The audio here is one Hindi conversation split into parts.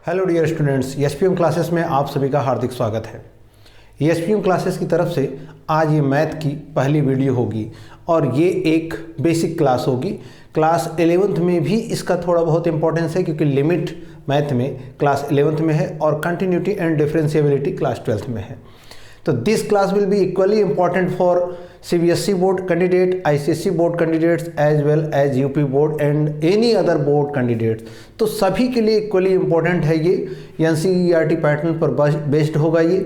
Hello dear students, SPM classes में आप सभी का हार्दिक स्वागत है। एसपीएम क्लासेस की तरफ से आज ये मैथ की पहली वीडियो होगी और ये एक बेसिक क्लास होगी। क्लास 11th में भी इसका थोड़ा बहुत इंपॉर्टेंस है क्योंकि लिमिट मैथ में क्लास 11th में है और continuity and differentiability class 12th में है। तो this class will be equally important for CBSE board candidate, ICSE board candidates as well as UP board and any other board candidates. तो सभी के लिए इक्वली इम्पॉर्टेंट है ये। NCERT पैटर्न पर बेस्ड होगा ये।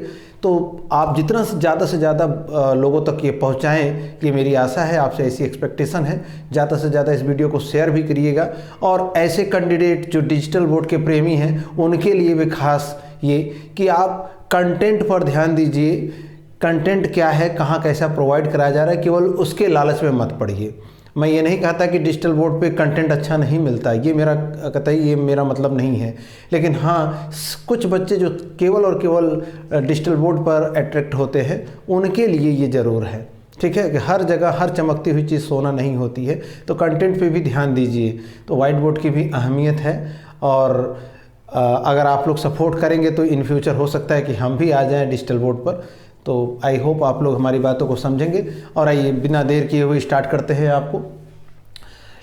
तो आप जितना से ज़्यादा लोगों तक ये पहुंचाएं, ये मेरी आशा है, आपसे ऐसी एक्सपेक्टेशन है। ज़्यादा से ज़्यादा इस वीडियो को शेयर भी करिएगा और ऐसे कैंडिडेट जो डिजिटल बोर्ड के प्रेमी हैं उनके लिए भी खास ये कि आप कंटेंट पर ध्यान दीजिए। कंटेंट क्या है, कहाँ कैसा प्रोवाइड कराया जा रहा है, केवल उसके लालच में मत पड़िए। मैं ये नहीं कहता कि डिजिटल बोर्ड पे कंटेंट अच्छा नहीं मिलता, ये मेरा कतई ये मेरा मतलब नहीं है। लेकिन हाँ, कुछ बच्चे जो केवल और केवल डिजिटल बोर्ड पर अट्रैक्ट होते हैं उनके लिए ये ज़रूर है। ठीक है कि हर जगह हर चमकती हुई चीज़ सोना नहीं होती है, तो कंटेंट पे भी ध्यान दीजिए। तो वाइट बोर्ड की भी अहमियत है और अगर आप लोग सपोर्ट करेंगे तो इन फ्यूचर हो सकता है कि हम भी आ जाएं डिजिटल बोर्ड पर। तो आई होप आप लोग हमारी बातों को समझेंगे। और आइए बिना देर किए हुए स्टार्ट करते हैं आपको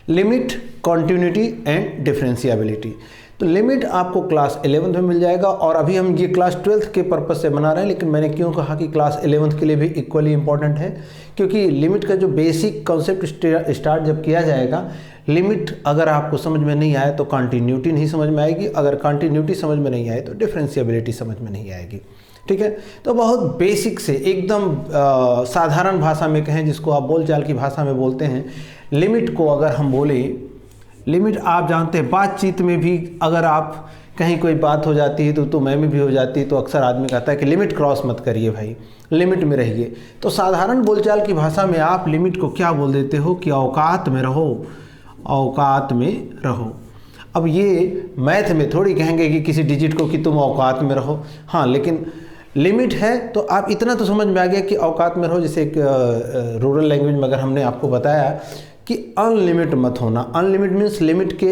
लिमिट, कॉन्टिन्यूटी एंड डिफरेंशिएबिलिटी। तो लिमिट आपको क्लास 11th में मिल जाएगा और अभी हम ये क्लास 12th के पर्पस से बना रहे हैं। लेकिन मैंने क्यों कहा कि क्लास 11th के लिए भी इक्वली इंपॉर्टेंट है, क्योंकि लिमिट का जो बेसिक कॉन्सेप्ट स्टार्ट जब किया जाएगा, लिमिट अगर आपको समझ में नहीं आए तो कंटिन्यूटी नहीं समझ में आएगी, अगर कंटिन्यूटी समझ में नहीं आए तो डिफरेंशिएबिलिटी समझ में नहीं आएगी। ठीक है, तो बहुत बेसिक से एकदम साधारण भाषा में कहें, जिसको आप बोलचाल की भाषा में बोलते हैं, लिमिट को अगर हम बोले, लिमिट आप जानते हैं बातचीत में भी अगर आप कहीं कोई बात हो जाती है तो मैं में भी हो जाती है, तो अक्सर आदमी कहता है कि लिमिट क्रॉस मत करिए भाई, लिमिट में रहिए। तो साधारण बोलचाल की भाषा में आप लिमिट को क्या बोल देते हो कि औकात में रहो, औकात में रहो। अब ये मैथ में थोड़ी कहेंगे कि किसी डिजिट को कि तुम औकात में रहो। हाँ, लेकिन लिमिट है तो आप इतना तो समझ में आ गया कि औकात में रहो। जैसे एक रूरल लैंग्वेज में अगर हमने आपको बताया कि अनलिमिट मत होना, अनलिमिट मीन्स लिमिट के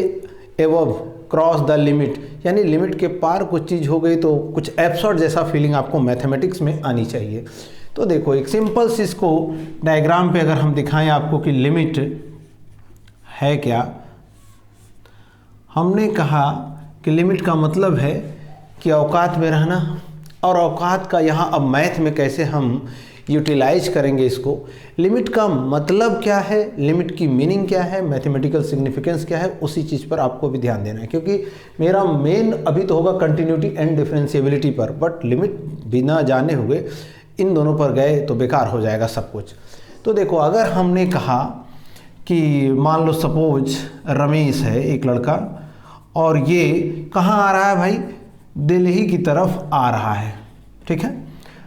एबव, क्रॉस द लिमिट, यानी लिमिट के पार कुछ चीज़ हो गई तो कुछ एब्सर्ड जैसा फीलिंग आपको मैथमेटिक्स में आनी चाहिए। तो देखो एक सिंपल सी इसको डायग्राम पे अगर हम दिखाएं आपको कि लिमिट है क्या। हमने कहा कि लिमिट का मतलब है कि औकात में रहना, और औकात का यहाँ अब मैथ में कैसे हम यूटिलाइज करेंगे इसको। लिमिट का मतलब क्या है, लिमिट की मीनिंग क्या है, मैथमेटिकल सिग्निफिकेंस क्या है, उसी चीज़ पर आपको भी ध्यान देना है। क्योंकि मेरा मेन अभी तो होगा कंटिन्यूटी एंड डिफरेंशिएबिलिटी पर, बट लिमिट बिना जाने हुए इन दोनों पर गए तो बेकार हो जाएगा सब कुछ। तो देखो अगर हमने कहा कि मान लो सपोज रमेश है एक लड़का, और ये कहाँ आ रहा है भाई, दिल्ली की तरफ आ रहा है। ठीक है,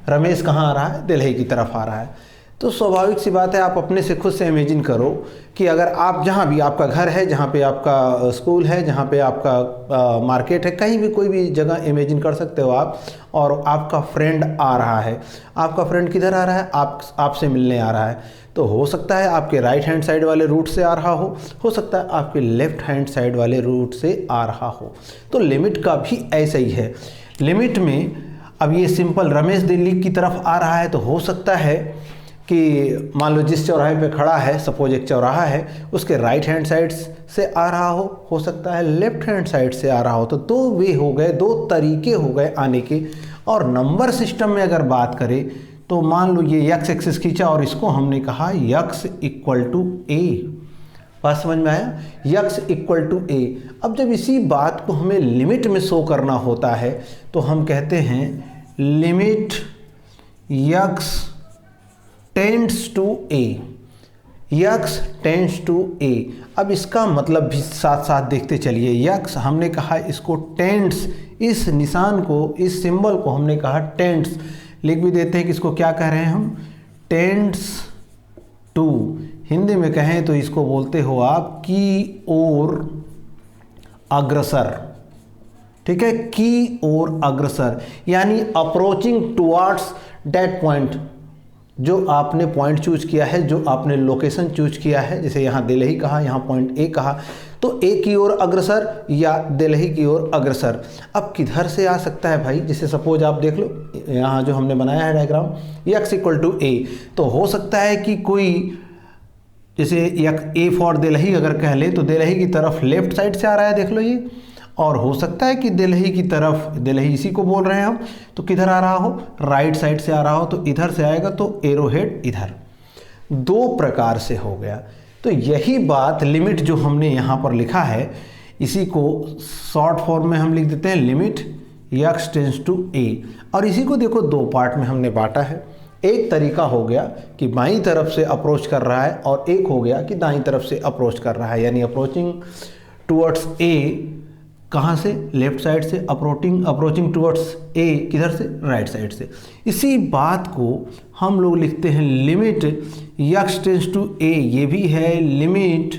रमेश कहाँ आ रहा है, दिल्ली की तरफ आ रहा है। तो स्वाभाविक सी बात है, आप अपने से खुद से इमेजिन करो कि अगर आप जहाँ भी आपका घर है, जहाँ पे आपका स्कूल है, जहाँ पे आपका मार्केट है, कहीं भी कोई भी जगह इमेजिन कर सकते हो आप, और आपका फ्रेंड आ रहा है। आपका फ्रेंड किधर आ रहा है, आपसे मिलने आ रहा है। तो हो सकता है आपके राइट हैंड साइड वाले रूट से आ रहा हो सकता है आपके लेफ्ट हैंड साइड वाले रूट से आ रहा हो। तो लिमिट का भी ऐसा ही है। लिमिट में अब ये सिंपल रमेश दिल्ली की तरफ आ रहा है, तो हो सकता है कि मान लो जिस चौराहे पे खड़ा है, सपोज एक चौराहा है, उसके राइट हैंड साइड से आ रहा हो सकता है लेफ्ट हैंड साइड से आ रहा हो। तो दो वे हो गए, दो तरीके हो गए आने के। और नंबर सिस्टम में अगर बात करें तो मान लो ये x एक्सिस खींचा और इसको हमने कहा x इक्वल टू a। बात समझ में आया, x इक्वल टू a। अब जब इसी बात को हमें लिमिट में शो करना होता है तो हम कहते हैं limit x tends to a, x tends to a। अब इसका मतलब भी साथ साथ देखते चलिए। x हमने कहा इसको टेंड्स, इस निशान को, इस सिंबल को हमने कहा टेंड्स, लिख भी देते हैं कि इसको क्या कह रहे हैं हम, टेंड्स टू। हिंदी में कहें तो इसको बोलते हो आप की ओर अग्रसर। ठीक है, की ओर अग्रसर, यानी अप्रोचिंग टुवर्ड्स दैट पॉइंट, जो आपने पॉइंट चूज किया है, जो आपने लोकेशन चूज किया है। जैसे यहाँ दिल्ली कहा, यहाँ पॉइंट ए कहा, तो ए की ओर अग्रसर या दिल्ही की ओर अग्रसर। अब किधर से आ सकता है भाई, जैसे सपोज आप देख लो यहाँ जो हमने बनाया है डायग्राम, x इक्वल टू ए, तो हो सकता है कि कोई जैसे ए फॉर दिल्ही अगर कह ले तो दिल्ही की तरफ लेफ्ट साइड से आ रहा है, देख लो ये, और हो सकता है कि दिल्ही की तरफ, दिल्ही इसी को बोल रहे हैं हम, तो किधर आ रहा हो, राइट साइड से आ रहा हो, तो इधर से आएगा तो एरो हेड इधर। दो प्रकार से हो गया। तो यही बात लिमिट जो हमने यहाँ पर लिखा है, इसी को शॉर्ट फॉर्म में हम लिख देते हैं limit x tends to a, और इसी को देखो दो पार्ट में हमने बांटा है। एक तरीका हो गया कि बाईं तरफ से अप्रोच कर रहा है, और एक हो गया कि दाईं तरफ से अप्रोच कर रहा है, यानी अप्रोचिंग टुवर्ड्स a, कहाँ से, लेफ्ट साइड से, अप्रोचिंग टुवर्ड्स a किधर से, राइट साइड से। इसी बात को हम लोग लिखते हैं limit x tends to a, ये भी है लिमिट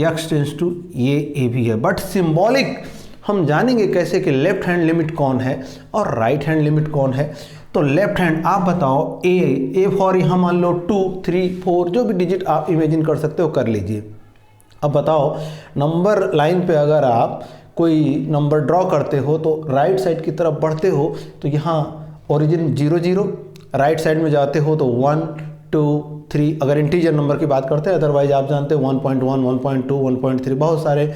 x टेंस टू ये भी है, बट सिंबॉलिक हम जानेंगे कैसे कि लेफ्ट हैंड लिमिट कौन है और राइट हैंड लिमिट कौन है। तो लेफ्ट हैंड आप बताओ, ए फॉर यहाँ मान लो 2, 3, 4 जो भी डिजिट आप इमेजिन कर सकते हो कर लीजिए। अब बताओ नंबर लाइन पे अगर आप कोई नंबर ड्रॉ करते हो तो राइट साइड की तरफ बढ़ते हो तो यहाँ ओरिजिन 0 0, राइट साइड में जाते हो तो 1 2 3, अगर इंटीजर नंबर की बात करते हैं, अदरवाइज आप जानते हो 1.1 1.2 1.3 बहुत सारे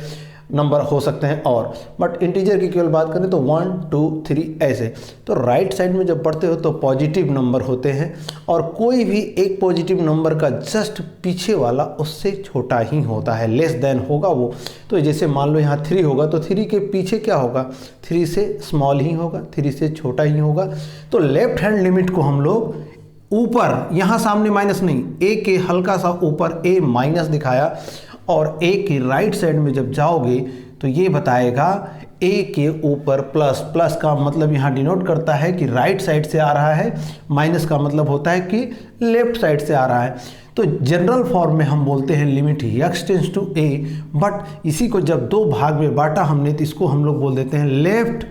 नंबर हो सकते हैं, और बट इंटीजर की केवल बात करें तो 1 2 3 ऐसे। तो राइट साइड में जब बढ़ते हो तो पॉजिटिव नंबर होते हैं, और कोई भी एक पॉजिटिव नंबर का जस्ट पीछे वाला उससे छोटा ही होता है, लेस देन होगा वो। तो जैसे मान लो यहाँ 3 होगा तो 3 के पीछे क्या होगा, 3 से स्मॉल ही होगा, 3 से छोटा ही होगा। तो लेफ्ट हैंड लिमिट को हम लोग ऊपर, यहाँ सामने माइनस नहीं, ए के हल्का सा ऊपर ए माइनस दिखाया, और ए की राइट साइड में जब जाओगे तो ये बताएगा ए के ऊपर प्लस। प्लस का मतलब यहाँ डिनोट करता है कि राइट साइड से आ रहा है, माइनस का मतलब होता है कि लेफ्ट साइड से आ रहा है। तो जनरल फॉर्म में हम बोलते हैं limit x tends to a, but इसी को जब दो भाग में बांटा हमने तो इसको हम लोग बोल देते हैं लेफ्ट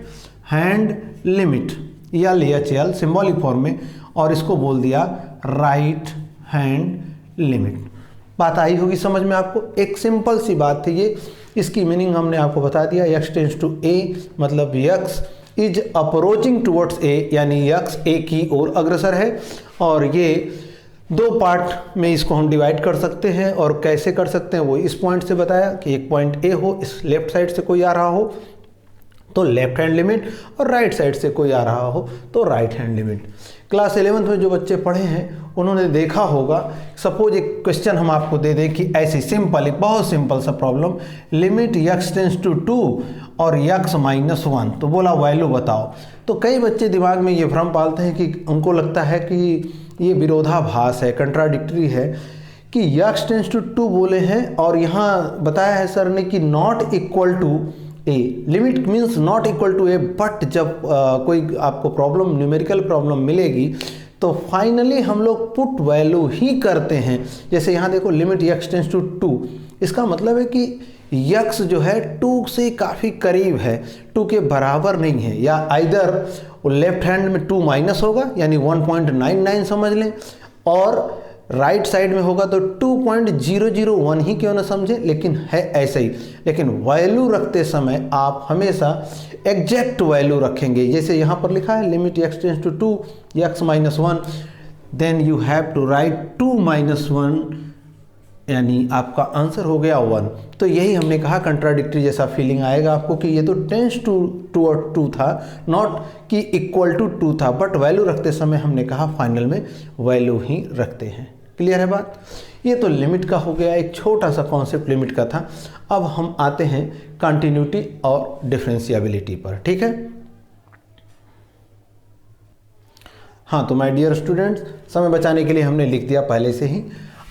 हैंड लिमिट, या LHL सिंबॉलिक फॉर्म में, और इसको बोल दिया राइट हैंड लिमिट। बात आई होगी समझ में आपको, एक सिंपल सी बात थी ये, इसकी मीनिंग हमने आपको बता दिया। x टेंस टू a मतलब x is approaching towards a, यानी x a की ओर अग्रसर है। और ये दो पार्ट में इसको हम डिवाइड कर सकते हैं, और कैसे कर सकते हैं वो इस पॉइंट से बताया कि एक पॉइंट a हो, इस लेफ्ट साइड से कोई आ रहा हो तो लेफ्ट हैंड लिमिट, और राइट साइड से कोई आ रहा हो तो right hand limit. Class 11th में जो बच्चे पढ़े हैं उन्होंने देखा होगा, सपोज एक क्वेश्चन हम आपको दे दें कि ऐसी सिंपल, एक बहुत सिंपल सा problem, limit x tends to 2 और x माइनस 1, तो बोला वैल्यू बताओ। तो कई बच्चे दिमाग में ये भ्रम पालते हैं कि उनको लगता है कि ये विरोधाभास है, कंट्राडिक्टरी है कि x टेंस टू 2 बोले हैं और यहाँ बताया है सर ने कि not equal to A, limit means not equal to A, but जब कोई आपको प्रॉब्लम, न्यूमेरिकल प्रॉब्लम मिलेगी तो फाइनली हम लोग पुट वैल्यू ही करते हैं। जैसे यहाँ देखो लिमिट x टेंस टू 2, इसका मतलब है कि x जो है 2 से काफ़ी करीब है, 2 के बराबर नहीं है, या आइदर लेफ्ट हैंड में 2 माइनस होगा यानी 1.99 समझ लें, और राइट साइड में होगा तो 2.001 ही क्यों ना समझें, लेकिन है ऐसे ही। लेकिन वैल्यू रखते समय आप हमेशा एग्जैक्ट वैल्यू रखेंगे। जैसे यहाँ पर लिखा है limit x tends to 2 x minus 1, then you have to write 2 minus 1, यानी आपका आंसर हो गया 1। तो यही हमने कहा, कंट्राडिक्टरी जैसा फीलिंग आएगा आपको कि ये तो टेंस टू 2 था, नॉट कि इक्वल टू 2 था, बट वैल्यू रखते समय हमने कहा फाइनल में वैल्यू ही रखते हैं। क्लियर है बात? ये तो लिमिट का हो गया, एक छोटा सा कॉन्सेप्ट लिमिट का था। अब हम आते हैं कंटिन्यूटी और डिफरेंशिएबिलिटी पर, ठीक है। हाँ, तो माय डियर स्टूडेंट्स, समय बचाने के लिए हमने लिख दिया पहले से ही।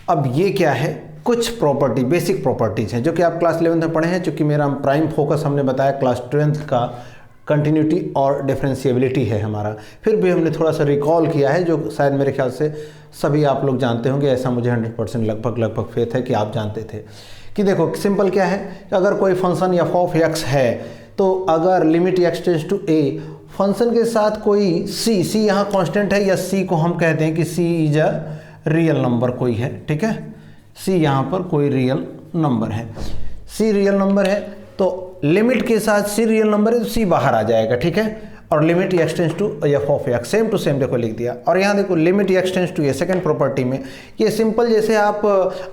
अब ये क्या है, कुछ प्रॉपर्टी, बेसिक प्रॉपर्टीज़ हैं जो कि आप क्लास 11th में पढ़े हैं। चूँकि मेरा प्राइम फोकस हमने बताया क्लास 12th का कंटिन्यूटी और डिफरेंशिएबिलिटी है हमारा, फिर भी हमने थोड़ा सा रिकॉल किया है जो शायद मेरे ख्याल से सभी आप लोग जानते होंगे, ऐसा मुझे 100% लगभग फेथ है कि आप जानते थे। कि देखो सिंपल क्या है, अगर कोई फंक्शन f ऑफ x है तो अगर limit x tends to a, function के साथ कोई c यहाँ कांस्टेंट है, या c को हम कहते हैं कि c is a real number कोई है, ठीक है, c यहाँ पर कोई रियल नंबर है। सी रियल नंबर है तो लिमिट के साथ सी रियल नंबर है तो सी बाहर आ जाएगा, ठीक है। और limit x tends to F of x, same to same देखो लिख दिया। और यहाँ देखो limit x tends to a, second property में ये सिंपल, जैसे आप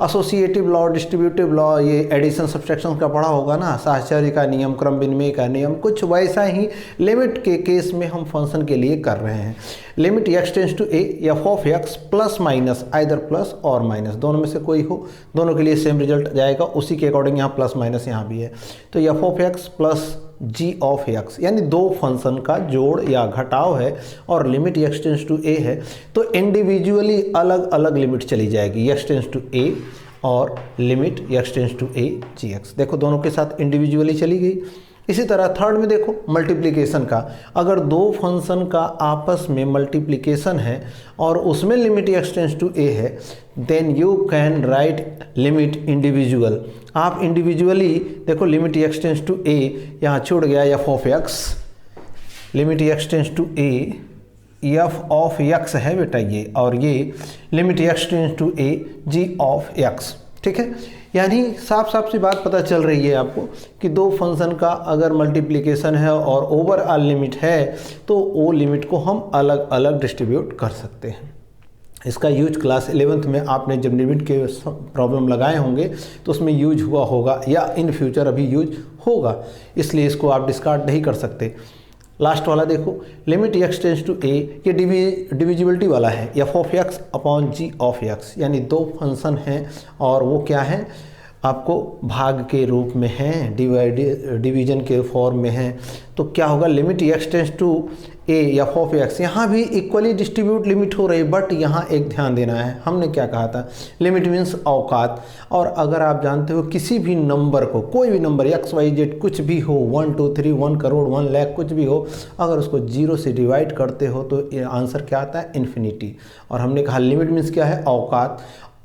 एसोसिएटिव लॉ, डिस्ट्रीब्यूटिव लॉ, ये एडिशन सब्सट्रैक्शन का पढ़ा होगा ना, साहचर्य का नियम, क्रम विनिमय का नियम, कुछ वैसा ही लिमिट के केस में हम फंक्शन के लिए कर रहे हैं। Limit x tends to a f of x plus minus, either plus और माइनस, दोनों में से कोई हो, दोनों के लिए सेम रिजल्ट जाएगा। उसी के अकॉर्डिंग यहाँ प्लस माइनस यहाँ भी है, तो f of x plus g of x, यानी दो फंक्शन का जोड़ या घटाव है और limit x tends to a है, तो इंडिविजुअली अलग अलग लिमिट चली जाएगी, एक्स टेंस टू ए और limit x tends to a g x. देखो दोनों के साथ इंडिविजुअली चली गई। इसी तरह थर्ड में देखो मल्टीप्लिकेशन का, अगर दो फंक्शन का आपस में मल्टीप्लिकेशन है और उसमें limit x tends to a है, then you can write limit individual. आप इंडिविजुअली देखो limit x tends to a, यहाँ छूट गया f of x, limit x tends to a f of x है बेटा ये, और ये limit x tends to a g of x, ठीक है। यानी साफ साफ सी बात पता चल रही है आपको कि दो फंक्शन का अगर मल्टीप्लिकेशन है और ओवरऑल लिमिट है तो वो लिमिट को हम अलग अलग डिस्ट्रीब्यूट कर सकते हैं। इसका यूज क्लास 11th में आपने जब लिमिट के प्रॉब्लम लगाए होंगे तो उसमें यूज हुआ होगा या इन फ्यूचर अभी यूज होगा, इसलिए इसको आप डिस्कार्ड नहीं कर सकते। लास्ट वाला देखो limit x tends to a, ये डिविजिबिलिटी वाला है, f of x upon g of x, यानी दो फंक्शन हैं और वो क्या है आपको भाग के रूप में हैं, डिवीजन के फॉर्म में हैं, तो क्या होगा limit x tends to a f of x, यहाँ भी इक्वली डिस्ट्रीब्यूट लिमिट हो रही, बट यहाँ एक ध्यान देना है, हमने क्या कहा था, लिमिट मीन्स औकात। और अगर आप जानते हो किसी भी नंबर को, कोई भी नंबर एक्स वाई जेड कुछ भी हो, 1 2 3 1 करोड़ 1 लाख कुछ भी हो, अगर उसको 0 से डिवाइड करते हो तो आंसर क्या आता है, इन्फिनिटी। और हमने कहा लिमिट मीन्स क्या है, औकात,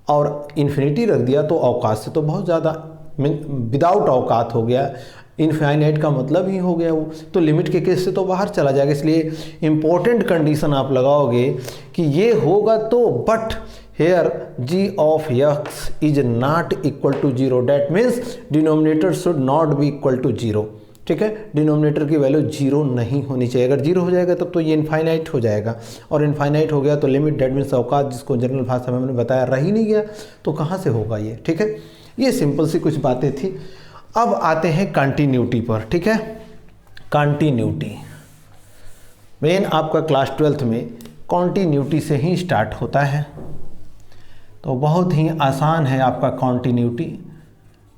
और इन्फिनिटी रख दिया तो औकात से तो बहुत ज़्यादा विदाउट औकात हो गया, इनफाइनाइट का मतलब ही हो गया वो, तो लिमिट के केस से तो बाहर चला जाएगा। इसलिए इम्पोर्टेंट कंडीशन आप लगाओगे कि ये होगा तो, but here g of x is not equal to 0, that means denominator should not be equal to 0, ठीक है। डिनोमिनेटर की वैल्यू 0 नहीं होनी चाहिए, अगर 0 हो जाएगा तब तो ये इनफाइनाइट हो जाएगा, और इनफाइनाइट हो गया तो लिमिट डेट मीन्स औकात, जिसको जनरल भाषा में हमने बताया रह ही नहीं गया, तो कहाँ से होगा ये, ठीक है। ये सिंपल सी कुछ बातें थी। अब आते हैं कंटिन्यूटी पर, ठीक है। कंटिन्यूटी मेन आपका क्लास 12th में कंटिन्यूटी से ही स्टार्ट होता है, तो बहुत ही आसान है आपका continuity.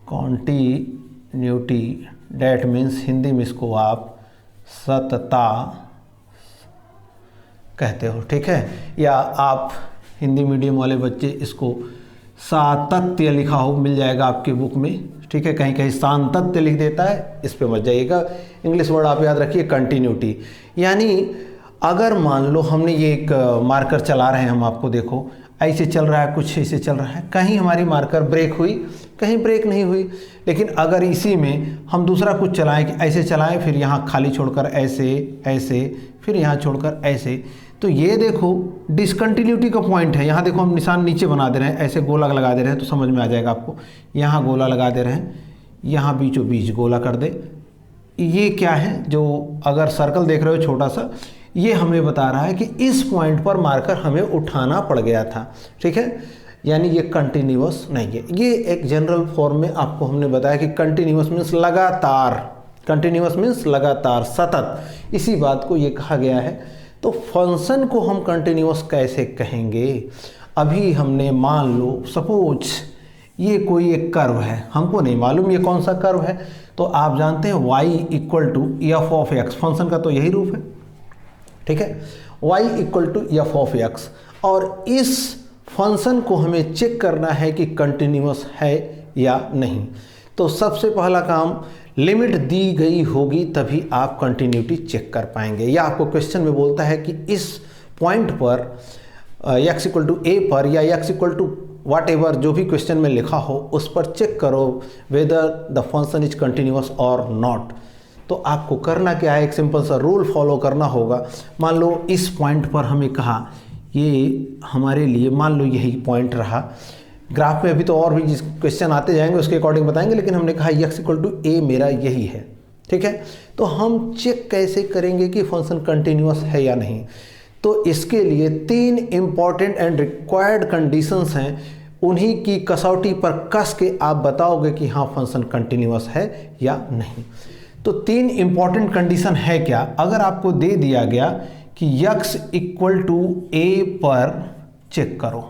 Continuity that means Hindi में इसको आप सतता कहते हो, ठीक है, या आप हिंदी मीडियम वाले बच्चे इसको सातत्य लिखा हो मिल जाएगा आपके बुक में, ठीक है। कहीं कहीं सांतत्य लिख देता है, इस पे मत जाइएगा। इंग्लिश वर्ड आप याद रखिए कंटिन्यूटी, यानी अगर मान लो हमने ये एक मार्कर चला रहे हैं हम, आपको देखो ऐसे चल रहा है, कुछ ऐसे चल रहा है, कहीं हमारी मार्कर ब्रेक हुई, कहीं ब्रेक नहीं हुई, लेकिन अगर इसी में हम दूसरा कुछ चलाएं कि ऐसे चलाएं, फिर यहाँ खाली छोड़कर ऐसे ऐसे, फिर यहाँ छोड़कर ऐसे, तो ये देखो डिसकंटिन्यूटी का पॉइंट है। यहाँ देखो हम निशान नीचे बना दे रहे हैं, ऐसे गोला लगा दे रहे हैं तो समझ में आ जाएगा आपको। यहाँ गोला लगा दे रहे हैं, यहाँ बीचों बीच गोला कर दे, ये क्या है, जो अगर सर्कल देख रहे हो छोटा सा, ये हमें बता रहा है कि इस पॉइंट पर मार्कर हमें उठाना पड़ गया था, ठीक है, यानी ये कंटिन्यूअस नहीं है। ये एक जनरल फॉर्म में आपको हमने बताया कि कंटिन्यूअस मीन्स लगातार, कंटिन्यूअस मीन्स लगातार, सतत, इसी बात को ये कहा गया है। तो फंक्शन को हम कंटिन्यूअस कैसे कहेंगे, अभी हमने मान लो सपोज ये कोई एक कर्व है, हमको नहीं मालूम ये कौन सा कर्व है, तो आप जानते हैं y equal to F of x, function का तो यही रूप है, ठीक है, y equal to F of x, और इस फंक्शन को हमें चेक करना है कि कंटिन्यूअस है या नहीं। तो सबसे पहला काम, लिमिट दी गई होगी तभी आप कंटिन्यूटी चेक कर पाएंगे, या आपको क्वेश्चन में बोलता है कि इस पॉइंट पर x इक्वल टू ए पर या x equal to whatever जो भी क्वेश्चन में लिखा हो उस पर चेक करो whether the function is continuous और नॉट। तो आपको करना क्या है, एक सिंपल सा रूल फॉलो करना होगा। मान लो इस पॉइंट पर हमें कहा, ये हमारे लिए मान लो यही पॉइंट रहा, ग्राफ में अभी तो और भी जिस क्वेश्चन आते जाएंगे उसके अकॉर्डिंग बताएंगे, लेकिन हमने कहा x इक्वल टू ए मेरा यही है। ठीक है, तो हम चेक कैसे करेंगे कि फंक्शन कंटिन्यूअस है या नहीं? तो इसके लिए 3 इंपॉर्टेंट एंड रिक्वायर्ड कंडीशंस हैं, उन्हीं की कसौटी पर कस के आप बताओगे कि हाँ फंक्शन कंटिन्यूअस है या नहीं। तो 3 इंपॉर्टेंट कंडीशन है क्या? अगर आपको दे दिया गया कि x इक्वल टू ए पर चेक करो,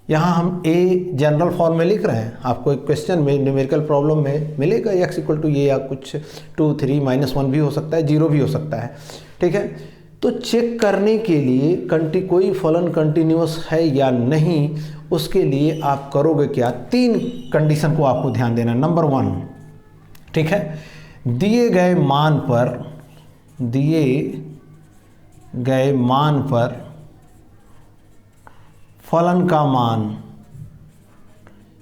यहाँ हम a जनरल फॉर्म में लिख रहे हैं, आपको एक क्वेश्चन में न्यूमेरिकल प्रॉब्लम में मिलेगा x इक्वल टू ये या कुछ 2 3 -1 भी हो सकता है, 0 भी हो सकता है। ठीक है, तो चेक करने के लिए कोई फलन कंटिन्यूअस है या नहीं, उसके लिए आप करोगे क्या? 3 कंडीशन को आपको ध्यान देना। नंबर 1, ठीक है, दिए गए मान पर फलन का मान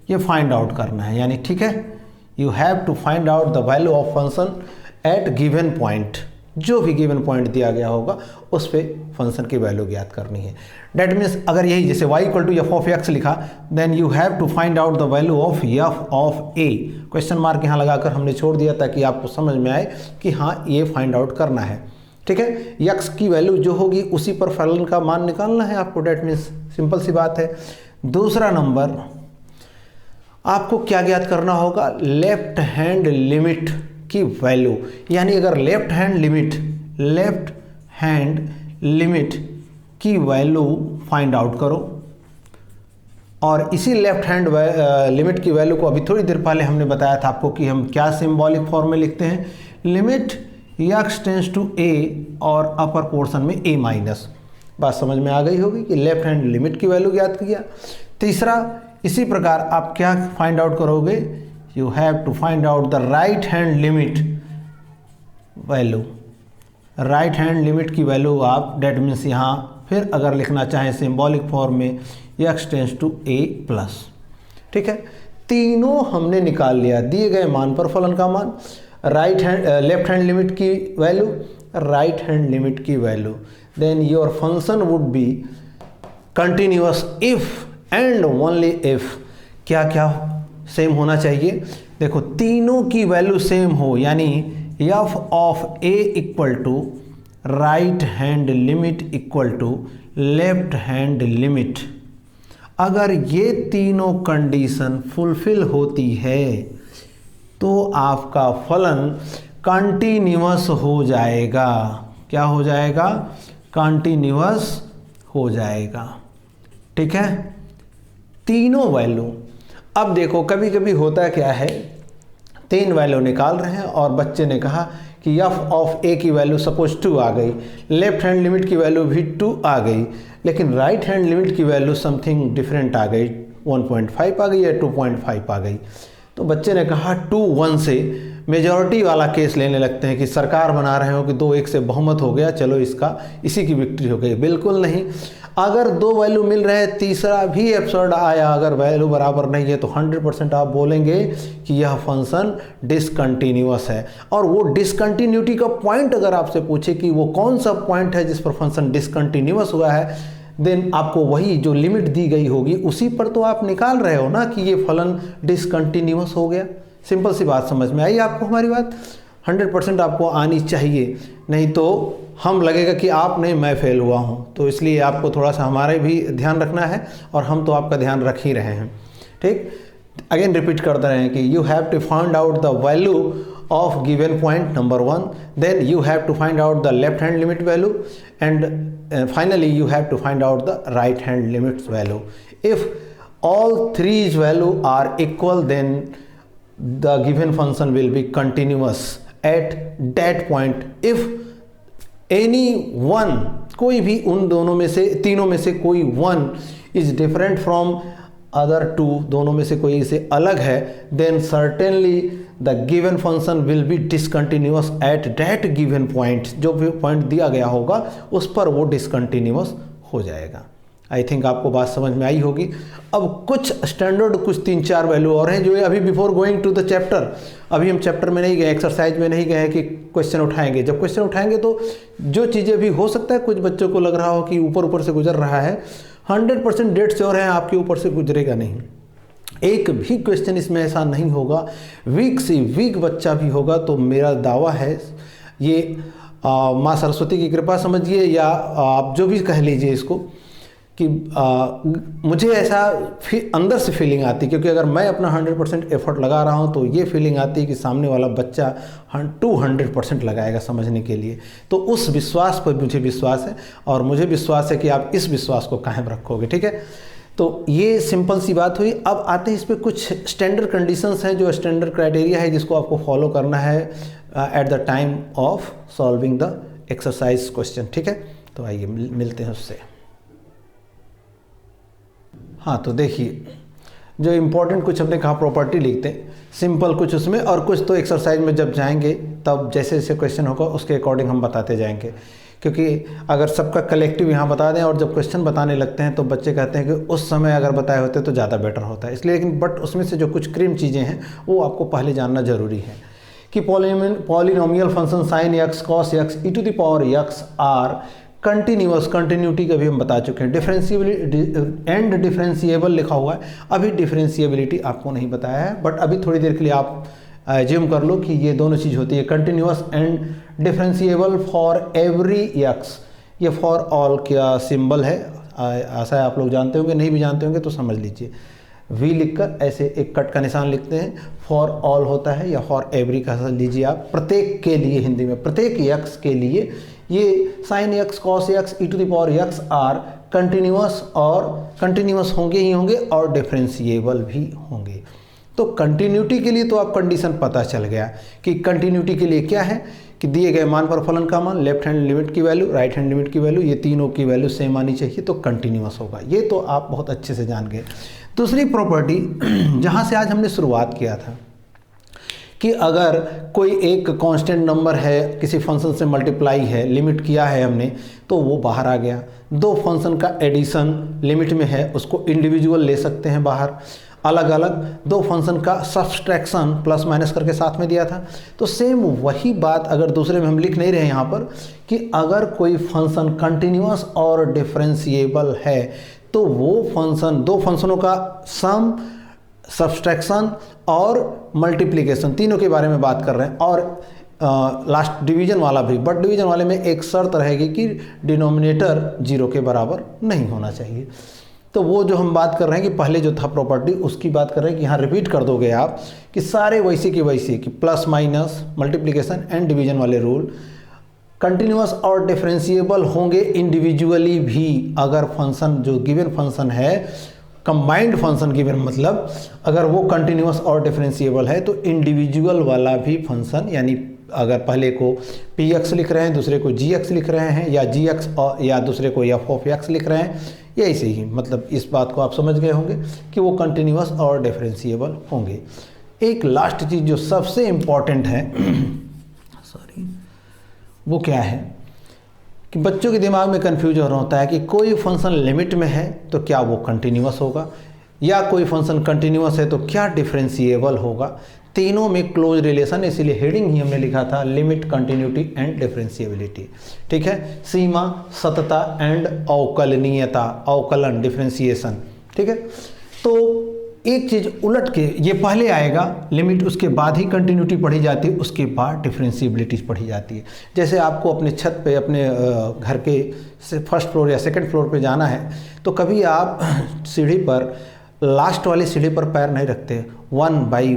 ये फाइंड आउट करना है, यानी ठीक है, you have to find out the value of function at given point. जो भी गिवन पॉइंट दिया गया होगा उस पे फंक्शन की वैल्यू ज्ञात करनी है। डेट मीन्स अगर यही जैसे y equal to F of X लिखा, then you have to find out the value of F of A. Question mark यहाँ लगाकर हमने छोड़ दिया ताकि आपको समझ में आए कि हाँ ये फाइंड आउट करना है। ठीक है, x की वैल्यू जो होगी उसी पर फलन का मान निकालना है आपको। डेट मीन्स सिंपल सी बात है। दूसरा नंबर, आपको क्या ज्ञात करना होगा? लेफ्ट हैंड लिमिट की वैल्यू, यानी अगर लेफ्ट हैंड लिमिट की वैल्यू फाइंड आउट करो। और इसी लेफ्ट हैंड लिमिट की वैल्यू को अभी थोड़ी देर पहले हमने बताया था आपको कि हम क्या सिंबॉलिक फॉर्म में लिखते हैं, limit x tends to a और अपर पोर्शन में a माइनस। बात समझ में आ गई होगी कि लेफ्ट हैंड लिमिट की वैल्यू ज्ञात किया। तीसरा, इसी प्रकार आप क्या फाइंड आउट करोगे? You have to find out the right hand limit value. Right hand limit की वैल्यू आप, डेट मीन्स यहाँ फिर अगर लिखना चाहें सिंबॉलिक फॉर्म में, x tends to a plus. ठीक है, तीनों हमने निकाल लिया। दिए गए मान पर फलन का मान, लेफ्ट हैंड लिमिट की वैल्यू, राइट हैंड लिमिट की value, then your function would be continuous if and only if क्या क्या सेम होना चाहिए? देखो, तीनों की वैल्यू सेम हो, यानी f of a equal to right hand limit equal to left hand limit. अगर ये तीनों कंडीशन फुलफिल होती है तो आपका फलन कंटिन्यूअस हो जाएगा। क्या हो जाएगा? कंटिन्यूअस हो जाएगा। ठीक है, तीनों वैल्यू। अब देखो, कभी कभी होता क्या है, 3 वैल्यू निकाल रहे हैं और बच्चे ने कहा कि एफ ऑफ ए की वैल्यू सपोज 2 आ गई, लेफ्ट हैंड लिमिट की वैल्यू भी 2 आ गई, लेकिन राइट हैंड लिमिट की वैल्यू समथिंग डिफरेंट आ गई, 1.5 आ गई या 2.5 आ गई। तो बच्चे ने कहा 2-1 से मेजॉरिटी वाला केस लेने लगते हैं कि सरकार बना रहे हो कि 2-1 से बहुमत हो गया, चलो इसी की विक्ट्री हो गई। बिल्कुल नहीं। अगर 2 वैल्यू मिल रहे हैं, तीसरा भी एब्सर्ड आया, अगर वैल्यू बराबर नहीं है तो 100% आप बोलेंगे कि यह फंक्शन डिसकंटिन्यूअस है। और वो डिसकंटिन्यूटी का पॉइंट अगर आपसे पूछे कि वो कौन सा पॉइंट है जिस पर फंक्शन डिसकंटिन्यूअस हुआ है, देन आपको वही जो लिमिट दी गई होगी उसी पर तो आप निकाल रहे हो ना कि ये फलन डिसकंटिन्यूअस हो गया। सिंपल सी बात समझ में आई आपको हमारी बात? 100% आपको आनी चाहिए, नहीं तो हम लगेगा कि आप नहीं मैं फेल हुआ हूँ। तो इसलिए आपको थोड़ा सा हमारे भी ध्यान रखना है और हम तो आपका ध्यान रख ही रहे हैं। ठीक, अगेन रिपीट करते रहे कि you have to find out the value of given point number 1, then you have to find out the left hand limit value and finally you have to find out the right hand limits value. If all 3 value are equal, then the given function will be continuous at that point. If any one, कोई भी उन दोनों में से, तीनों में से कोई one is different from other 2, दोनों में से कोई इसे अलग है, then certainly the given function will be discontinuous at that given point. जो भी पॉइंट दिया गया होगा उस पर वो डिसकंटिन्यूअस हो जाएगा। आई थिंक आपको बात समझ में आई होगी। अब कुछ स्टैंडर्ड, कुछ 3-4 वैल्यू और हैं जो अभी before going to the chapter, अभी हम चैप्टर में नहीं गए, एक्सरसाइज में नहीं गए कि क्वेश्चन उठाएंगे। जब क्वेश्चन उठाएंगे तो जो चीज़ें भी हो सकता है कुछ बच्चों को लग रहा हो कि ऊपर ऊपर से गुजर रहा है, 100% डेट श्योर है, आपके ऊपर से गुजरेगा नहीं। एक भी क्वेश्चन इसमें ऐसा नहीं होगा, वीक से वीक बच्चा भी होगा तो मेरा दावा है, ये माँ सरस्वती की कृपा समझिए या आप जो भी कह लीजिए इसको, कि मुझे ऐसा अंदर से फीलिंग आती, क्योंकि अगर मैं अपना 100% एफर्ट लगा रहा हूँ तो ये फीलिंग आती है कि सामने वाला बच्चा 200% लगाएगा समझने के लिए। तो उस विश्वास पर मुझे विश्वास है, और मुझे विश्वास है कि आप इस विश्वास को कायम रखोगे। ठीक है, तो ये सिंपल सी बात हुई। अब आते हैं इस पर कुछ स्टैंडर्ड कंडीशंस हैं, जो स्टैंडर्ड क्राइटेरिया है जिसको आपको फॉलो करना है at the time of solving the exercise question. ठीक है, तो आइए मिलते हैं उससे। हाँ, तो देखिए जो इम्पोर्टेंट कुछ हमने कहा प्रॉपर्टी लिखते हैं, सिंपल कुछ उसमें, और कुछ तो एक्सरसाइज में जब जाएंगे तब जैसे जैसे क्वेश्चन होगा उसके अकॉर्डिंग हम बताते जाएंगे। क्योंकि अगर सबका कलेक्टिव यहाँ बता दें और जब क्वेश्चन बताने लगते हैं तो बच्चे कहते हैं कि उस समय अगर बताए होते तो ज़्यादा बेटर होता है, इसलिए। लेकिन बट उसमें से जो कुछ क्रीम चीज़ें हैं वो आपको पहले जानना जरूरी है कि polynomial function sine x cos x e to the power x are continuous, continuity का भी हम बता चुके हैं। डिफरेंशिएबिलिटी एंड डिफरेंशिएबल लिखा हुआ है, अभी डिफरेंशिएबिलिटी आपको नहीं बताया है, बट अभी थोड़ी देर के लिए आप एज्यूम कर लो कि ये दोनों चीज़ होती है, continuous and differentiable for every x. ये फॉर ऑल क्या सिंबल है, ऐसा है आप लोग जानते होंगे, नहीं भी जानते होंगे तो समझ लीजिए। वी लिखकर ऐसे एक कट का निशान लिखते हैं, फॉर ऑल होता है, या फॉर एवरी कह लीजिए आप, प्रत्येक के लिए, हिंदी में प्रत्येक एक्स के लिए ये sine x cos x e to the power x are continuous, और कंटिन्यूअस होंगे ही होंगे और डिफरेंशिएबल भी होंगे। तो कंटिन्यूटी के लिए तो आप कंडीशन पता चल गया कि कंटिन्यूटी के लिए क्या है कि दिए गए मान पर फलन का मान, लेफ्ट हैंड लिमिट की वैल्यू, राइट हैंड लिमिट की वैल्यू, ये तीनों की वैल्यू सेम आनी चाहिए तो कंटिन्यूअस होगा। ये तो आप बहुत अच्छे से जान गए। दूसरी प्रॉपर्टी जहाँ से आज हमने शुरुआत किया था कि अगर कोई एक कांस्टेंट नंबर है, किसी फंक्शन से मल्टीप्लाई है, लिमिट किया है हमने, तो वो बाहर आ गया। दो फंक्शन का एडिशन लिमिट में है, उसको इंडिविजुअल ले सकते हैं बाहर। अलग अलग दो फंक्शन का सब्सट्रैक्शन प्लस माइनस करके साथ में दिया था। तो सेम वही बात अगर दूसरे में हम लिख नहीं रहे यहाँ पर कि अगर कोई फंक्शन कंटिन्यूअस और डिफरेंशिएबल है तो वो फंक्शन, दो फंक्शनों का सम, सब्सट्रैक्शन और मल्टीप्लिकेशन, तीनों के बारे में बात कर रहे हैं। और लास्ट डिवीजन वाला भी, बट डिवीजन वाले में एक शर्त रहेगी कि डिनोमिनेटर 0 के बराबर नहीं होना चाहिए। तो वो जो हम बात कर रहे हैं कि पहले जो था प्रॉपर्टी उसकी बात कर रहे हैं कि यहाँ रिपीट कर दोगे आप कि सारे वैसे के वैसे कि plus minus, multiplication and division वाले रूल कंटिन्यूअस और डिफरेंशिएबल होंगे इंडिविजुअली भी। अगर फंक्शन जो गिवन फंक्शन है, कंबाइंड फंक्शन गिवन मतलब अगर वो कंटिन्यूअस और डिफरेंशिएबल है तो इंडिविजुअल वाला भी फंक्शन, यानी अगर पहले को पी एक्स लिख रहे हैं, दूसरे को जी एक्स लिख रहे हैं, या जी एक्स या दूसरे को एफ ऑफ एक्स लिख रहे हैं, या ऐसे ही, मतलब इस बात को आप समझ गए होंगे कि वो कंटिन्यूअस और डिफरेंशिएबल होंगे। एक लास्ट चीज़ जो सबसे इम्पॉर्टेंट है सॉरी, वो क्या है कि बच्चों के दिमाग में कन्फ्यूजन होता है कि कोई फंक्शन लिमिट में है तो क्या वो कंटिन्यूअस होगा, या कोई फंक्शन कंटिन्यूअस है तो क्या डिफरेंशिएबल होगा। तीनों में क्लोज रिलेशन, इसीलिए हेडिंग ही हमने लिखा था लिमिट, कंटिन्यूटी एंड डिफरेंशिएबिलिटी। ठीक है, सीमा, सतता एंड अवकलनीयता, अवकलन, डिफरेंशिएशन। ठीक है, तो एक चीज़ उलट के ये पहले आएगा लिमिट, उसके बाद ही कंटिन्यूटी पढ़ी जाती है, उसके बाद डिफरेंशिएबिलिटी पढ़ी जाती है। जैसे आपको अपने छत पे, अपने घर के फर्स्ट फ्लोर या सेकंड फ्लोर पे जाना है तो कभी आप सीढ़ी पर, लास्ट वाली सीढ़ी पर पैर नहीं रखते, 1 बाई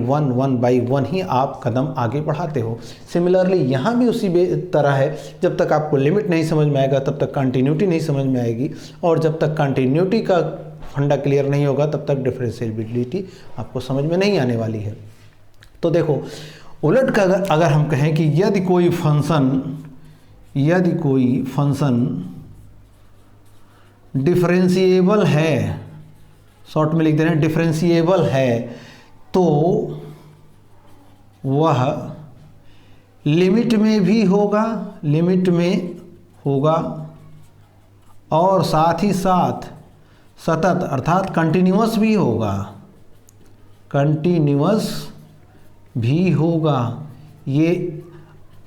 1 ही आप कदम आगे बढ़ाते हो। सिमिलरली यहाँ भी उसी तरह है, जब तक आपको लिमिट नहीं समझ में आएगा तब तक कंटिन्यूटी नहीं समझ में आएगी, और जब तक कंटिन्यूटी का फंडा क्लियर नहीं होगा तब तक डिफरेंशिएबिलिटी आपको समझ में नहीं आने वाली है। तो देखो उलट का अगर हम कहें कि यदि कोई फंक्शन डिफरेंशिएबल है, शॉर्ट में लिख दे रहे हैं डिफरेंशिएबल है, तो वह लिमिट में भी होगा, लिमिट में होगा, और साथ ही साथ सतत अर्थात कंटिन्यूअस भी होगा, कंटिन्यूअस भी होगा। ये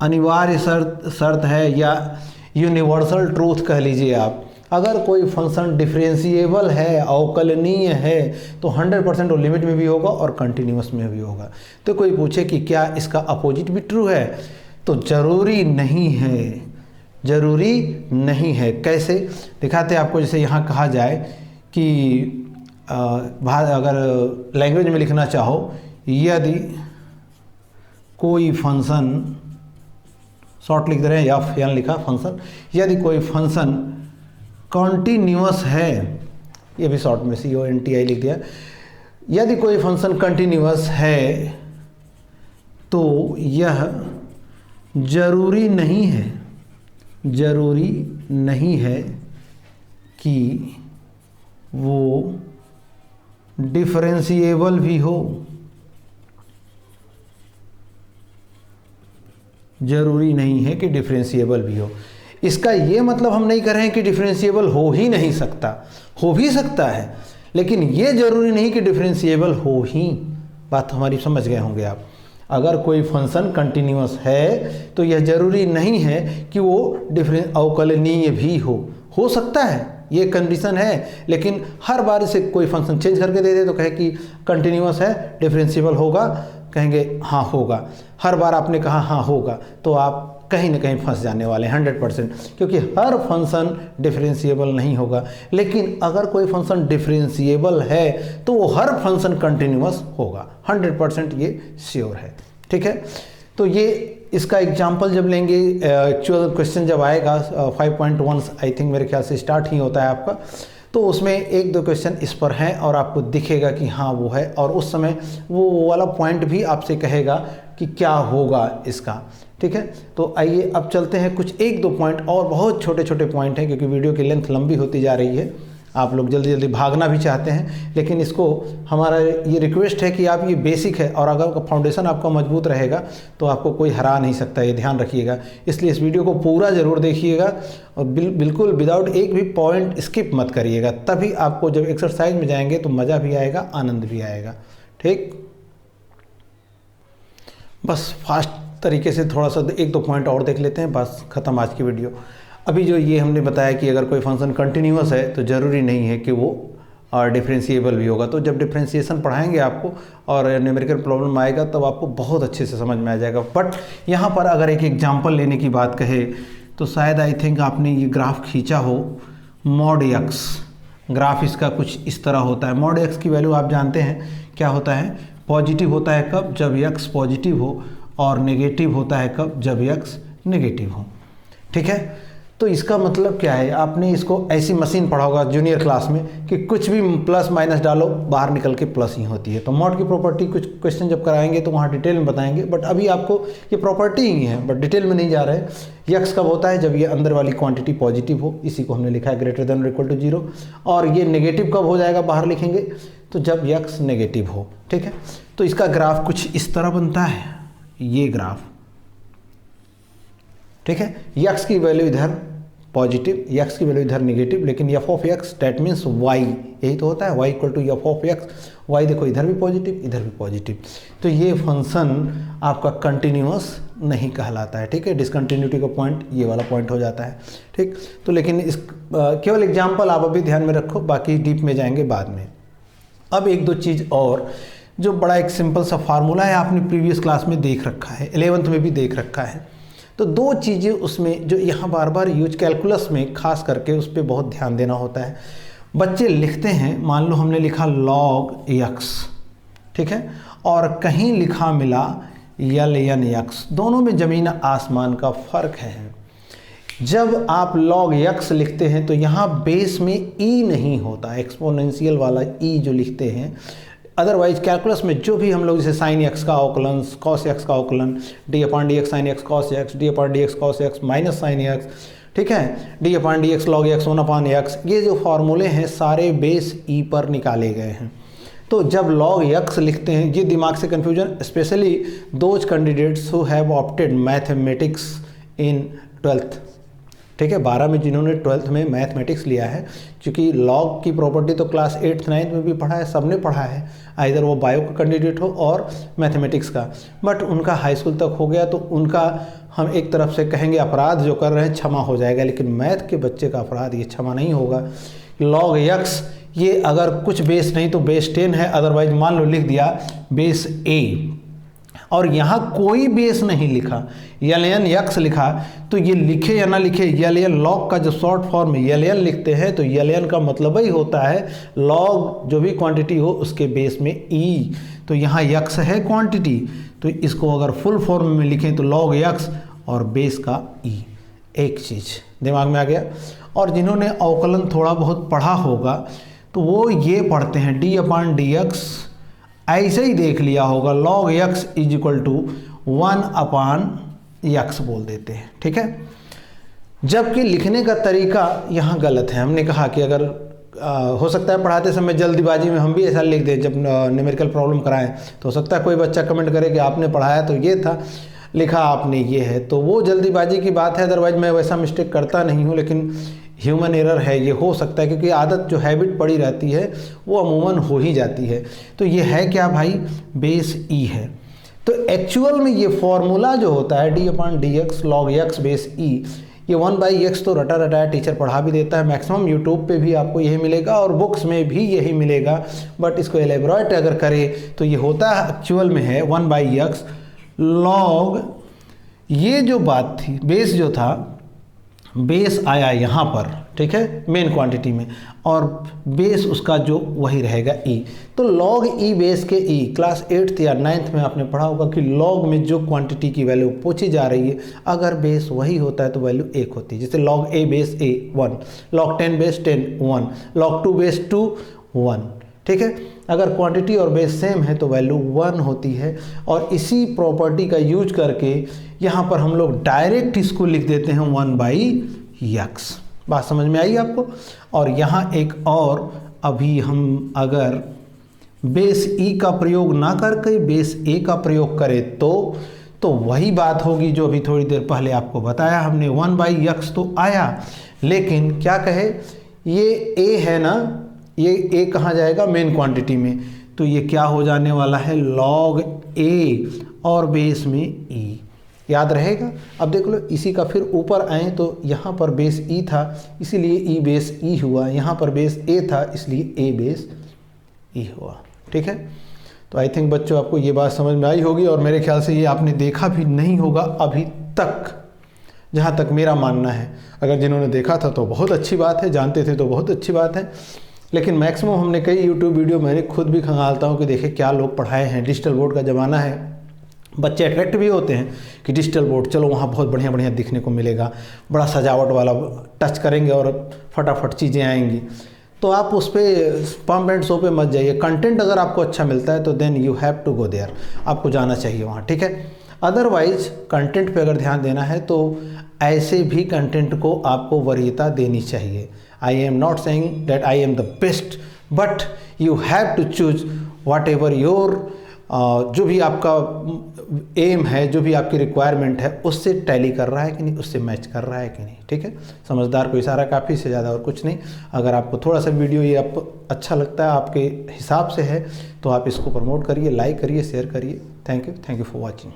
अनिवार्य शर्त है, या यूनिवर्सल ट्रूथ कह लीजिए आप, अगर कोई फंक्शन डिफरेंशिएबल है, अवकलनीय है, तो 100% वो लिमिट में भी होगा और कंटिन्यूअस में भी होगा। तो कोई पूछे कि क्या इसका अपोजिट भी ट्रू है, तो ज़रूरी नहीं है, ज़रूरी नहीं है। कैसे दिखाते हैं आपको, जैसे यहाँ कहा जाए कि अगर लैंग्वेज में लिखना चाहो, यदि कोई फंक्शन, शॉर्ट लिख दे रहे हैं, एफ एन लिखा फंक्शन, यदि कोई फंक्शन कॉन्टिन्यूअस है, ये भी शॉर्ट में CONTI लिख दिया, यदि कोई फंक्शन कंटिन्यूअस है तो यह ज़रूरी नहीं है, ज़रूरी नहीं है कि वो डिफरेंशिएबल भी हो, ज़रूरी नहीं है कि डिफरेंशिएबल भी हो। इसका ये मतलब हम नहीं कह रहे हैं कि डिफरेंशिएबल हो ही नहीं सकता, हो भी सकता है, लेकिन ये ज़रूरी नहीं कि डिफरेंशिएबल हो ही। बात हमारी समझ गए होंगे आप। अगर कोई फंक्शन कंटिन्यूअस है तो यह ज़रूरी नहीं है कि वो अवकलनीय भी हो सकता है, ये कंडीशन है, लेकिन हर बार इसे कोई फंक्शन चेंज करके दे दे तो कहे कि कंटिन्यूअस है, डिफरेंशिएबल होगा, कहेंगे हाँ होगा। हर बार आपने कहा हाँ होगा तो आप कहीं ना कहीं फंस जाने वाले 100%, क्योंकि हर फंक्शन डिफरेंशिएबल नहीं होगा। लेकिन अगर कोई फंक्शन डिफरेंशिएबल है तो वो हर फंक्शन कंटिन्यूअस होगा, 100% ये श्योर है। ठीक है, तो ये इसका एग्जाम्पल जब लेंगे, एक्चुअल क्वेश्चन जब आएगा 5.1 आई थिंक मेरे ख्याल से स्टार्ट ही होता है आपका, तो उसमें 1-2 क्वेश्चन इस पर हैं और आपको दिखेगा कि हाँ वो है, और उस समय वो वाला पॉइंट भी आपसे कहेगा कि क्या होगा इसका। ठीक है, तो आइए अब चलते हैं, कुछ 1-2 पॉइंट और बहुत छोटे छोटे पॉइंट हैं, क्योंकि वीडियो की लेंथ लंबी होती जा रही है, आप लोग जल्दी जल्दी भागना भी चाहते हैं, लेकिन इसको हमारा ये रिक्वेस्ट है कि आप ये बेसिक है, और अगर फाउंडेशन आपका मजबूत रहेगा तो आपको कोई हरा नहीं सकता, ये ध्यान रखिएगा। इसलिए इस वीडियो को पूरा ज़रूर देखिएगा और बिल्कुल विदाउट एक भी पॉइंट स्किप मत करिएगा, तभी आपको जब एक्सरसाइज में जाएंगे तो मज़ा भी आएगा, आनंद भी आएगा। ठीक, बस फास्ट तरीके से थोड़ा सा 1-2 पॉइंट और देख लेते हैं, बस ख़त्म आज की वीडियो। अभी जो ये हमने बताया कि अगर कोई फंक्शन कंटिन्यूअस है तो ज़रूरी नहीं है कि वो डिफरेंशिएबल भी होगा। तो जब डिफरेंशिएशन पढ़ाएंगे आपको और न्यूमेरिकल प्रॉब्लम आएगा तब आपको बहुत अच्छे से समझ में आ जाएगा। बट यहाँ पर अगर एक एग्जांपल लेने की बात कहे तो शायद आई थिंक आपने ये ग्राफ खींचा हो, मॉड x ग्राफ इसका कुछ इस तरह होता है। मॉड x की वैल्यू आप जानते हैं क्या होता है, पॉजिटिव होता है कब, जब x पॉजिटिव हो, और नेगेटिव होता है कब, जब x नेगेटिव हो। ठीक है, तो इसका मतलब क्या है, आपने इसको ऐसी मशीन पढ़ा होगा जूनियर क्लास में कि कुछ भी प्लस माइनस डालो बाहर निकल के प्लस ही होती है। तो मॉड की प्रॉपर्टी कुछ क्वेश्चन जब कराएंगे तो वहाँ डिटेल में बताएंगे, बट अभी आपको ये प्रॉपर्टी ही है, बट डिटेल में नहीं जा रहे। यक्स कब होता है, जब ये अंदर वाली क्वांटिटी पॉजिटिव हो, इसी को हमने लिखा है ग्रेटर देन और इक्वल टू 0। और ये नेगेटिव कब हो जाएगा, बाहर लिखेंगे, तो जब यक्स नेगेटिव हो। ठीक है, तो इसका ग्राफ कुछ इस तरह बनता है, ये ग्राफ। ठीक है, यक्स की वैल्यू इधर पॉजिटिव, यक्स की वैल्यू इधर नेगेटिव, लेकिन f of x that means y, यही तो होता है, y equal to F of x. Y देखो इधर भी पॉजिटिव, इधर भी पॉजिटिव, तो ये फंक्शन आपका कंटिन्यूअस नहीं कहलाता है। ठीक है, डिसकंटिन्यूटी का पॉइंट ये वाला पॉइंट हो जाता है। ठीक, तो लेकिन इस केवल एग्जाम्पल आप अभी ध्यान में रखो, बाकी डीप में जाएंगे बाद में। अब 1-2 चीज़ और, जो बड़ा एक सिंपल सा फार्मूला है, आपने प्रीवियस क्लास में देख रखा है, 11th में भी देख रखा है। तो 2 चीज़ें उसमें जो यहाँ बार बार यूज, कैलकुलस में खास करके उस पर बहुत ध्यान देना होता है। बच्चे लिखते हैं, मान लो हमने लिखा log x, ठीक है, और कहीं लिखा मिला ln x, दोनों में ज़मीन आसमान का फ़र्क है। जब आप log x लिखते हैं तो यहाँ बेस में e नहीं होता, एक्सपोनेंशियल वाला e जो लिखते हैं। अदरवाइज कैलकुलस में जो भी हम लोग जैसे साइन एक्स का अवकलन, कॉस एक्स का अवकलन, d/dx sign x cos x, d/dx cos x minus sine x, ठीक है, d/dx लॉग एक्स 1/x, ये जो फार्मूले हैं सारे बेस ई पर निकाले गए हैं। तो जब log x लिखते हैं, ये दिमाग से confusion, specially those candidates who have opted mathematics in 12th, ठीक है। 12 में जिन्होंने 12th में मैथमेटिक्स लिया है, क्योंकि लॉग की प्रॉपर्टी तो क्लास 8th 9th में भी पढ़ा है, सबने पढ़ा है, आइदर वो बायो का कैंडिडेट हो और मैथमेटिक्स का, बट उनका हाई स्कूल तक हो गया तो उनका हम एक तरफ से कहेंगे अपराध जो कर रहे हैं क्षमा हो जाएगा, लेकिन मैथ के बच्चे का अपराध ये क्षमा नहीं होगा। log x ये अगर कुछ बेस नहीं तो बेस 10 है, अदरवाइज मान लो लिख दिया बेस a, और यहाँ कोई बेस नहीं लिखा, ln x लिखा, तो ये लिखे या ना लिखे, ln log का जो शॉर्ट फॉर्म ln लिखते हैं तो ln का मतलब ही होता है log जो भी क्वांटिटी हो उसके बेस में e, तो यहाँ x है क्वांटिटी, तो इसको अगर फुल फॉर्म में लिखें तो log x और बेस का e, एक चीज़ दिमाग में आ गया। और जिन्होंने अवकलन थोड़ा बहुत पढ़ा होगा तो वो ये पढ़ते हैं d/dx, ऐसे ही देख लिया होगा log x is equal to 1/x बोल देते हैं, ठीक है। जबकि लिखने का तरीका यहाँ गलत है। हमने कहा कि अगर हो सकता है पढ़ाते समय जल्दीबाजी में हम भी ऐसा लिख दें, जब न्यूमेरिकल प्रॉब्लम कराएं तो हो सकता है कोई बच्चा कमेंट करे कि आपने पढ़ाया तो ये था, लिखा आपने ये है, तो वो जल्दीबाजी की बात है, अदरवाइज मैं वैसा मिस्टेक करता नहीं हूँ, लेकिन ह्यूमन एरर है, ये हो सकता है, क्योंकि आदत जो हैबिट पड़ी रहती है वो अमूमन हो ही जाती है। तो ये है क्या भाई, बेस ई है। तो एक्चुअल में ये फॉर्मूला जो होता है d/dx log x बेस ई, ये 1/x तो रटा रटाया टीचर पढ़ा भी देता है, मैक्सिमम यूट्यूब पे भी आपको यही मिलेगा और बुक्स में भी यही मिलेगा, बट इसको एलेबोरेट अगर करें तो ये होता है एक्चुअल में है 1/x log, ये जो बात थी बेस जो था, बेस आया यहाँ पर, ठीक है, मेन क्वांटिटी में, और बेस उसका जो वही रहेगा ई, तो log ई बेस के ई, क्लास 8th या 9th में आपने पढ़ा होगा कि log में जो क्वांटिटी की वैल्यू पूछी जा रही है अगर बेस वही होता है तो वैल्यू 1 होती है, जैसे log a base a 1, log 10 base 10 1, log 2 base 2 1, ठीक है। अगर क्वांटिटी और बेस सेम है तो वैल्यू 1 होती है, और इसी प्रॉपर्टी का यूज करके यहाँ पर हम लोग डायरेक्ट इसको लिख देते हैं 1/x। बात समझ में आई आपको। और यहाँ एक और, अभी हम अगर बेस ई का प्रयोग ना करके बेस ए का प्रयोग करें तो वही बात होगी जो अभी थोड़ी देर पहले आपको बताया हमने, 1/x तो आया, लेकिन क्या कहे, ये a है ना, ये a कहाँ जाएगा, मेन क्वांटिटी में, तो ये क्या हो जाने वाला है log a और बेस में e, याद रहेगा। अब देख लो इसी का फिर ऊपर आए तो यहाँ पर बेस ई था इसीलिए ई बेस ई हुआ, यहाँ पर बेस ए था इसलिए ए बेस ई हुआ, ठीक है। तो आई थिंक बच्चों आपको ये बात समझ में आई होगी, और मेरे ख्याल से ये आपने देखा भी नहीं होगा अभी तक, जहाँ तक मेरा मानना है। अगर जिन्होंने देखा था तो बहुत अच्छी बात है, जानते थे तो बहुत अच्छी बात है, लेकिन मैक्सिमम हमने कई यूट्यूब वीडियो मैंने खुद भी खंगालता हूँ कि देखे क्या लोग पढ़ाए हैं। डिजिटल बोर्ड का ज़माना है, बच्चे अट्रैक्ट भी होते हैं कि डिजिटल बोर्ड चलो वहाँ बहुत बढ़िया बढ़िया दिखने को मिलेगा, बड़ा सजावट वाला, टच करेंगे और फटाफट चीज़ें आएंगी, तो आप उस पर पंप एंड शो पे मत जाइए। कंटेंट अगर आपको अच्छा मिलता है तो then you have to go there, आपको जाना चाहिए वहाँ, ठीक है। अदरवाइज कंटेंट पे अगर ध्यान देना है तो ऐसे भी कंटेंट को आपको वरीयता देनी चाहिए। I am not saying that I am the best, but you have to choose whatever your, जो भी आपका एम है, जो भी आपकी रिक्वायरमेंट है उससे टैली कर रहा है कि नहीं, उससे मैच कर रहा है कि नहीं, ठीक है। समझदार को इशारा काफ़ी से ज़्यादा और कुछ नहीं। अगर आपको थोड़ा सा वीडियो ये आप अच्छा लगता है, आपके हिसाब से है, तो आप इसको प्रमोट करिए, लाइक करिए, शेयर करिए। Thank you for watching.